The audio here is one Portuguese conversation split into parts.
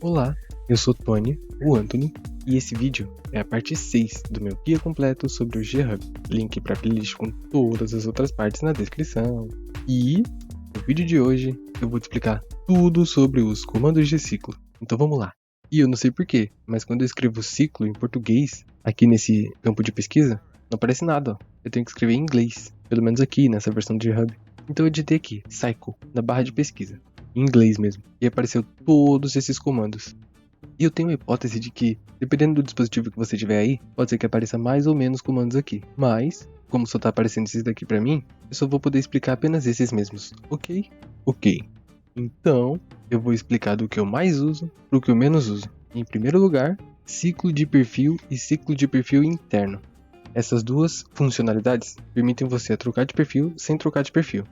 Olá, eu sou Tony, o Anthony, e esse vídeo é a parte 6 do meu guia completo sobre o G-Hub. Link para a playlist com todas as outras partes na descrição. E no vídeo de hoje eu vou te explicar tudo sobre os comandos de ciclo. Então vamos lá. E eu não sei porquê, mas quando eu escrevo ciclo em português, aqui nesse campo de pesquisa, não aparece nada. Eu tenho que escrever em inglês, pelo menos aqui nessa versão do G-Hub. Então eu digitei aqui, cycle, na barra de pesquisa. Em inglês mesmo, e apareceu todos esses comandos. E eu tenho a hipótese de que, dependendo do dispositivo que você tiver aí, pode ser que apareça mais ou menos comandos aqui. Mas, como só tá aparecendo esses daqui pra mim, eu só vou poder explicar apenas esses mesmos, ok? Ok. Então, eu vou explicar do que eu mais uso pro que eu menos uso. Em primeiro lugar, ciclo de perfil e ciclo de perfil interno. Essas duas funcionalidades permitem você trocar de perfil sem trocar de perfil.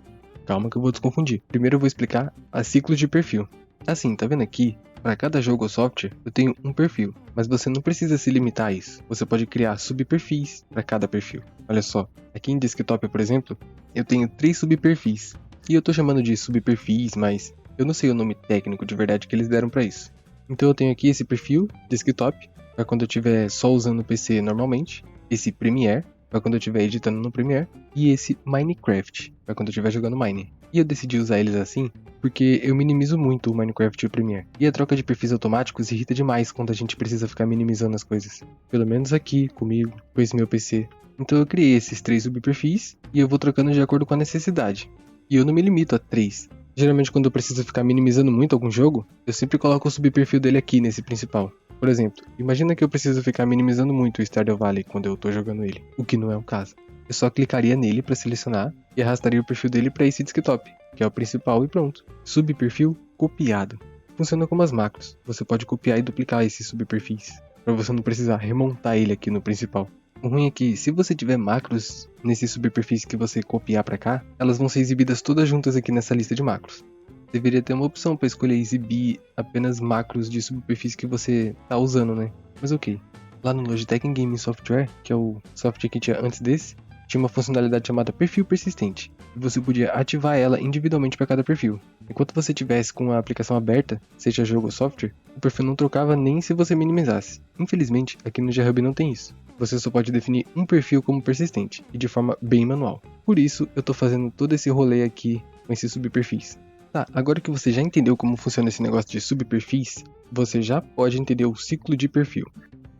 Calma que eu vou desconfundir. Primeiro eu vou explicar a ciclo de perfil. Assim, tá vendo aqui? Para cada jogo ou software, eu tenho um perfil, mas você não precisa se limitar a isso. Você pode criar subperfis para cada perfil. Olha só, aqui em desktop, por exemplo, eu tenho 3 subperfis. E eu tô chamando de subperfis, mas eu não sei o nome técnico de verdade que eles deram para isso. Então eu tenho aqui esse perfil desktop, para quando eu estiver só usando o PC normalmente, esse Premiere, para quando eu estiver editando no Premiere, e esse Minecraft, para quando eu estiver jogando Mine. E eu decidi usar eles assim porque eu minimizo muito o Minecraft e o Premiere. E a troca de perfis automáticos irrita demais quando a gente precisa ficar minimizando as coisas. Pelo menos aqui, comigo, com esse meu PC. Então eu criei esses 3 subperfis e eu vou trocando de acordo com a necessidade. E eu não me limito a 3. Geralmente quando eu preciso ficar minimizando muito algum jogo, eu sempre coloco o subperfil dele aqui nesse principal. Por exemplo, imagina que eu preciso ficar minimizando muito o Stardew Valley quando eu tô jogando ele, o que não é o caso. Eu só clicaria nele para selecionar e arrastaria o perfil dele para esse desktop, que é o principal e pronto. Subperfil copiado. Funciona como as macros. Você pode copiar e duplicar esses subperfis, para você não precisar remontar ele aqui no principal. O ruim é que, se você tiver macros nesses subperfis que você copiar para cá, elas vão ser exibidas todas juntas aqui nessa lista de macros. Deveria ter uma opção para escolher exibir apenas macros de superfície que você está usando, né? Mas ok. Lá no Logitech Game Software, que é o software que tinha antes desse, tinha uma funcionalidade chamada perfil persistente, e você podia ativar ela individualmente para cada perfil. Enquanto você tivesse com a aplicação aberta, seja jogo ou software, o perfil não trocava nem se você minimizasse. Infelizmente, aqui no G-Hub não tem isso. Você só pode definir um perfil como persistente, e de forma bem manual. Por isso, eu estou fazendo todo esse rolê aqui com esses subperfis. Tá, agora que você já entendeu como funciona esse negócio de subperfis, você já pode entender o ciclo de perfil.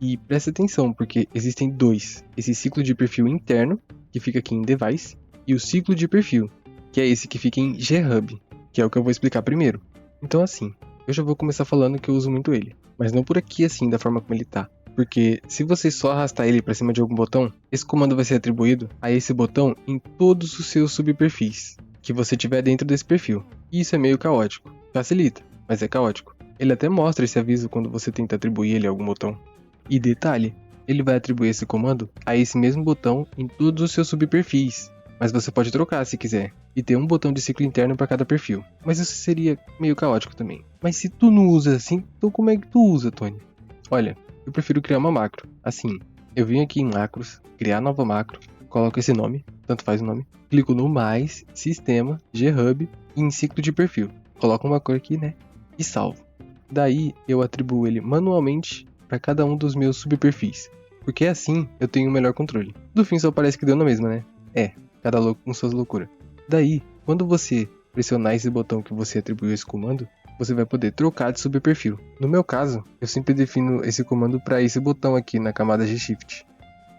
E presta atenção, porque existem dois. Esse ciclo de perfil interno, que fica aqui em Device, e o ciclo de perfil, que é esse que fica em G-Hub, que é o que eu vou explicar primeiro. Então assim, eu já vou começar falando que eu uso muito ele, mas não por aqui assim, da forma como ele tá. Porque se você só arrastar ele para cima de algum botão, esse comando vai ser atribuído a esse botão em todos os seus subperfis que você tiver dentro desse perfil. E isso é meio caótico. Facilita, mas é caótico. Ele até mostra esse aviso quando você tenta atribuir ele a algum botão. E detalhe, ele vai atribuir esse comando a esse mesmo botão em todos os seus subperfis. Mas você pode trocar se quiser, e ter um botão de ciclo interno para cada perfil. Mas isso seria meio caótico também. Mas se tu não usa assim, então como é que tu usa, Tony? Olha, eu prefiro criar uma macro. Assim, eu venho aqui em macros, criar nova macro, coloco esse nome, tanto faz o nome, clico no mais, sistema, G-Hub e em ciclo de perfil. Coloco uma cor aqui, né? E salvo. Daí eu atribuo ele manualmente para cada um dos meus subperfis. Porque assim eu tenho um melhor controle. No fim só parece que deu na mesma, né? É, cada louco com suas loucuras. Daí, quando você pressionar esse botão que você atribuiu esse comando, você vai poder trocar de subperfil. No meu caso, eu sempre defino esse comando para esse botão aqui na camada G-Shift.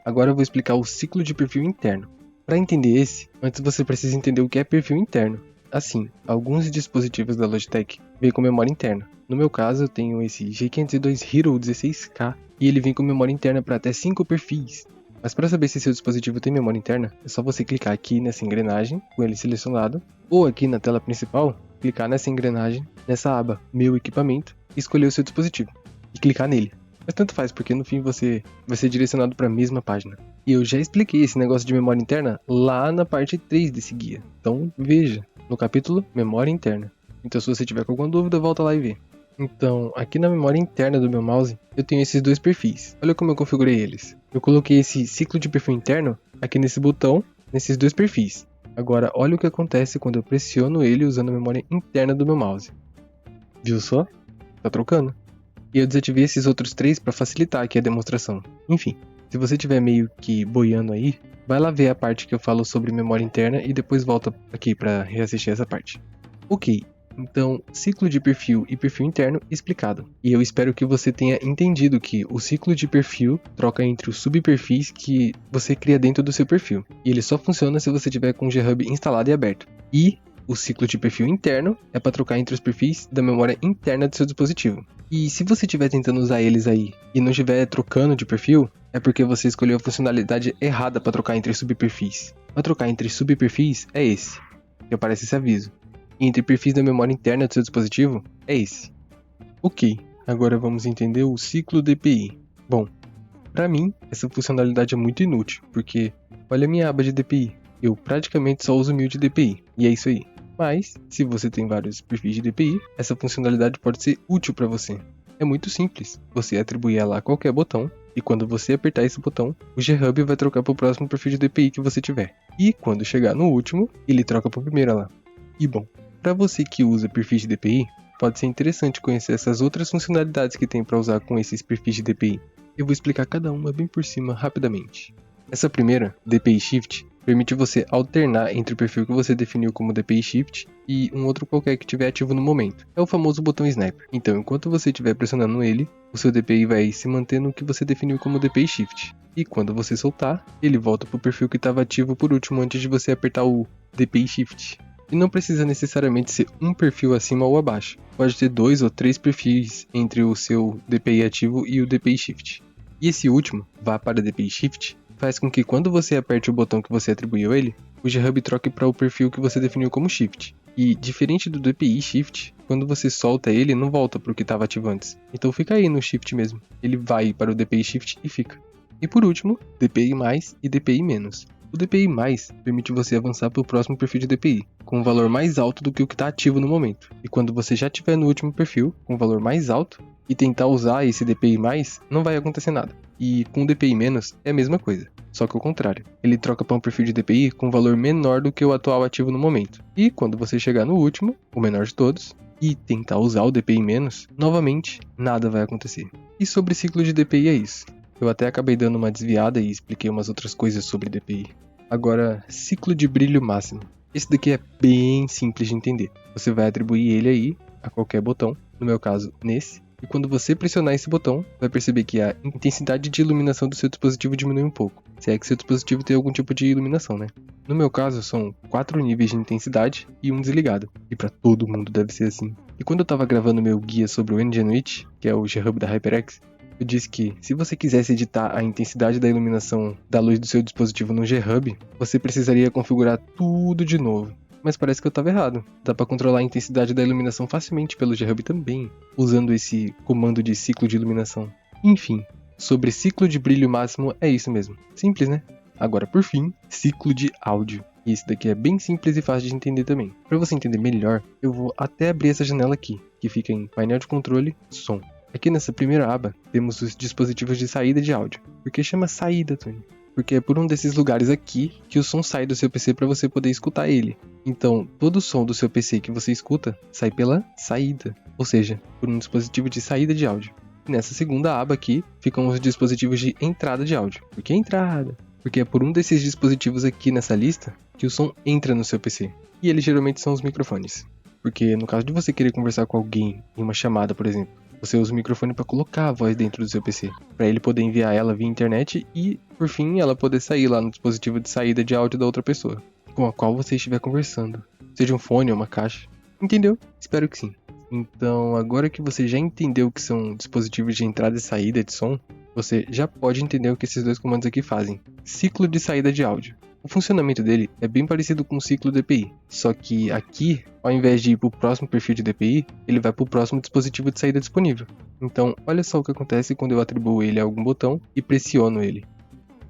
Agora eu vou explicar o ciclo de perfil interno. Para entender esse, antes você precisa entender o que é perfil interno. Assim, alguns dispositivos da Logitech vêm com memória interna. No meu caso, eu tenho esse G502 Hero 16K e ele vem com memória interna para até 5 perfis. Mas para saber se seu dispositivo tem memória interna, é só você clicar aqui nessa engrenagem, com ele selecionado, ou aqui na tela principal, clicar nessa engrenagem, nessa aba Meu Equipamento, e escolher o seu dispositivo, e clicar nele. Mas tanto faz, porque no fim você vai ser direcionado para a mesma página. E eu já expliquei esse negócio de memória interna lá na parte 3 desse guia. Então veja, no capítulo Memória Interna. Então se você tiver com alguma dúvida, volta lá e vê. Então, aqui na memória interna do meu mouse, eu tenho esses dois perfis. Olha como eu configurei eles. Eu coloquei esse ciclo de perfil interno aqui nesse botão, nesses dois perfis. Agora, olha o que acontece quando eu pressiono ele usando a memória interna do meu mouse. Viu só? Tá trocando. E eu desativei esses outros 3 para facilitar aqui a demonstração. Enfim, se você estiver meio que boiando aí, vai lá ver a parte que eu falo sobre memória interna e depois volta aqui para reassistir essa parte. Ok, então ciclo de perfil e perfil interno explicado. E eu espero que você tenha entendido que o ciclo de perfil troca entre os subperfis que você cria dentro do seu perfil. E ele só funciona se você tiver com o GHub instalado e aberto. E o ciclo de perfil interno é para trocar entre os perfis da memória interna do seu dispositivo. E se você estiver tentando usar eles aí e não estiver trocando de perfil, é porque você escolheu a funcionalidade errada para trocar entre subperfis. Para trocar entre subperfis é esse, que aparece esse aviso. E entre perfis da memória interna do seu dispositivo é esse. Ok, agora vamos entender o ciclo DPI. Bom, para mim essa funcionalidade é muito inútil, porque olha a minha aba de DPI. Eu praticamente só uso 1000 de DPI, e é isso aí. Mas, se você tem vários perfis de DPI, essa funcionalidade pode ser útil para você. É muito simples, você atribui ela a qualquer botão, e quando você apertar esse botão, o GHub vai trocar para o próximo perfil de DPI que você tiver. E quando chegar no último, ele troca para o primeiro lá. E bom, para você que usa perfis de DPI, pode ser interessante conhecer essas outras funcionalidades que tem para usar com esses perfis de DPI. Eu vou explicar cada uma bem por cima rapidamente. Essa primeira, DPI Shift, permite você alternar entre o perfil que você definiu como DPI Shift e um outro qualquer que estiver ativo no momento. É o famoso botão Sniper. Então, enquanto você estiver pressionando ele, o seu DPI vai se manter no que você definiu como DPI Shift. E quando você soltar, ele volta para o perfil que estava ativo por último antes de você apertar o DPI Shift. E não precisa necessariamente ser um perfil acima ou abaixo. Pode ter 2 ou 3 perfis entre o seu DPI ativo e o DPI Shift. E esse último, vá para DPI Shift, faz com que quando você aperte o botão que você atribuiu a ele, o GHub troque para o perfil que você definiu como Shift. E, diferente do DPI Shift, quando você solta ele, não volta para o que estava ativo antes. Então fica aí no Shift mesmo. Ele vai para o DPI Shift e fica. E por último, DPI+, e DPI-. O DPI+, permite você avançar para o próximo perfil de DPI, com um valor mais alto do que o que está ativo no momento. E quando você já estiver no último perfil, com um valor mais alto, e tentar usar esse DPI+, não vai acontecer nada. E com o DPI- é a mesma coisa, só que o contrário. Ele troca para um perfil de DPI com um valor menor do que o atual ativo no momento. E quando você chegar no último, o menor de todos, e tentar usar o DPI-, novamente, nada vai acontecer. E sobre ciclo de DPI é isso. Eu até acabei dando uma desviada e expliquei umas outras coisas sobre DPI. Agora, ciclo de brilho máximo. Esse daqui é bem simples de entender. Você vai atribuir ele aí a qualquer botão, no meu caso, nesse. E quando você pressionar esse botão, vai perceber que a intensidade de iluminação do seu dispositivo diminui um pouco. Se é que seu dispositivo tem algum tipo de iluminação, né? No meu caso, são 4 níveis de intensidade e um desligado. E para todo mundo deve ser assim. E quando eu estava gravando meu guia sobre o Nginx, que é o GHub da HyperX, eu disse que, se você quisesse editar a intensidade da iluminação da luz do seu dispositivo no GHub, você precisaria configurar tudo de novo. Mas parece que eu estava errado. Dá para controlar a intensidade da iluminação facilmente pelo GHub também, usando esse comando de ciclo de iluminação. Enfim, sobre ciclo de brilho máximo é isso mesmo. Simples, né? Agora, por fim, ciclo de áudio. E esse daqui é bem simples e fácil de entender também. Para você entender melhor, eu vou até abrir essa janela aqui, que fica em painel de controle, som. Aqui nessa primeira aba, temos os dispositivos de saída de áudio. Por que chama saída, Tony? Porque é por um desses lugares aqui que o som sai do seu PC para você poder escutar ele. Então, todo o som do seu PC que você escuta sai pela saída, ou seja, por um dispositivo de saída de áudio. E nessa segunda aba aqui, ficam os dispositivos de entrada de áudio. Por que entrada? Porque é por um desses dispositivos aqui nessa lista que o som entra no seu PC. E eles geralmente são os microfones. Porque no caso de você querer conversar com alguém em uma chamada, por exemplo, você usa o microfone para colocar a voz dentro do seu PC, para ele poder enviar ela via internet e, por fim, ela poder sair lá no dispositivo de saída de áudio da outra pessoa, com a qual você estiver conversando, seja um fone ou uma caixa. Entendeu? Espero que sim. Então, agora que você já entendeu o que são dispositivos de entrada e saída de som, você já pode entender o que esses dois comandos aqui fazem. Ciclo de saída de áudio. O funcionamento dele é bem parecido com o ciclo DPI, só que aqui, ao invés de ir para o próximo perfil de DPI, ele vai para o próximo dispositivo de saída disponível. Então, olha só o que acontece quando eu atribuo ele a algum botão e pressiono ele.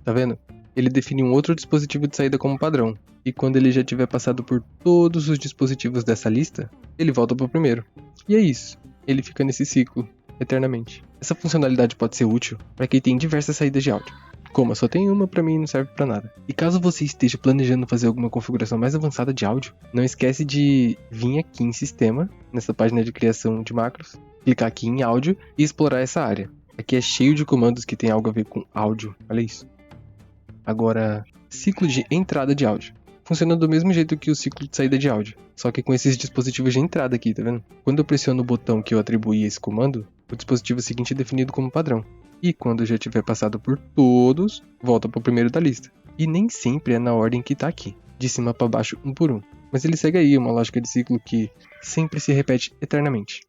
Tá vendo? Ele define um outro dispositivo de saída como padrão, e quando ele já tiver passado por todos os dispositivos dessa lista, ele volta para o primeiro. E é isso, ele fica nesse ciclo, eternamente. Essa funcionalidade pode ser útil para quem tem diversas saídas de áudio. Como eu só tenho uma, pra mim não serve pra nada. E caso você esteja planejando fazer alguma configuração mais avançada de áudio, não esquece de vir aqui em sistema, nessa página de criação de macros, clicar aqui em áudio e explorar essa área. Aqui é cheio de comandos que tem algo a ver com áudio, olha isso. Agora, ciclo de entrada de áudio. Funciona do mesmo jeito que o ciclo de saída de áudio, só que com esses dispositivos de entrada aqui, tá vendo? Quando eu pressiono o botão que eu atribuí a esse comando, o dispositivo seguinte é definido como padrão. E quando já tiver passado por todos, volta para o primeiro da lista. E nem sempre é na ordem que tá aqui, de cima para baixo, um por um. Mas ele segue aí uma lógica de ciclo que sempre se repete eternamente.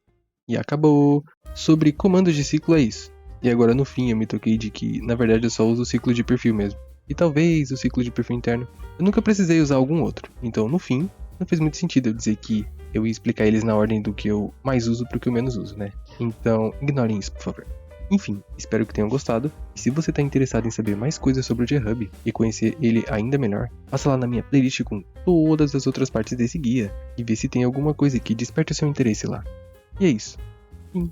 E acabou! Sobre comandos de ciclo é isso. E agora no fim eu me toquei de que, na verdade, eu só uso o ciclo de perfil mesmo. E talvez o ciclo de perfil interno. Eu nunca precisei usar algum outro. Então, no fim, não fez muito sentido eu dizer que eu ia explicar eles na ordem do que eu mais uso pro que eu menos uso, né? Então, ignorem isso, por favor. Enfim, espero que tenham gostado. E se você está interessado em saber mais coisas sobre o G-Hub e conhecer ele ainda melhor, passa lá na minha playlist com todas as outras partes desse guia e vê se tem alguma coisa que desperte o seu interesse lá. E é isso. Fim.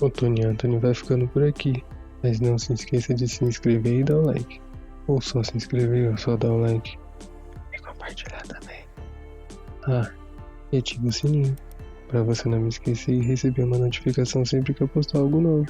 O Antônio vai ficando por aqui. Mas não se esqueça de se inscrever e dar o like. Ou só se inscrever ou só dar o like. E compartilhar também. E ativa o sininho, pra você não me esquecer e receber uma notificação sempre que eu postar algo novo.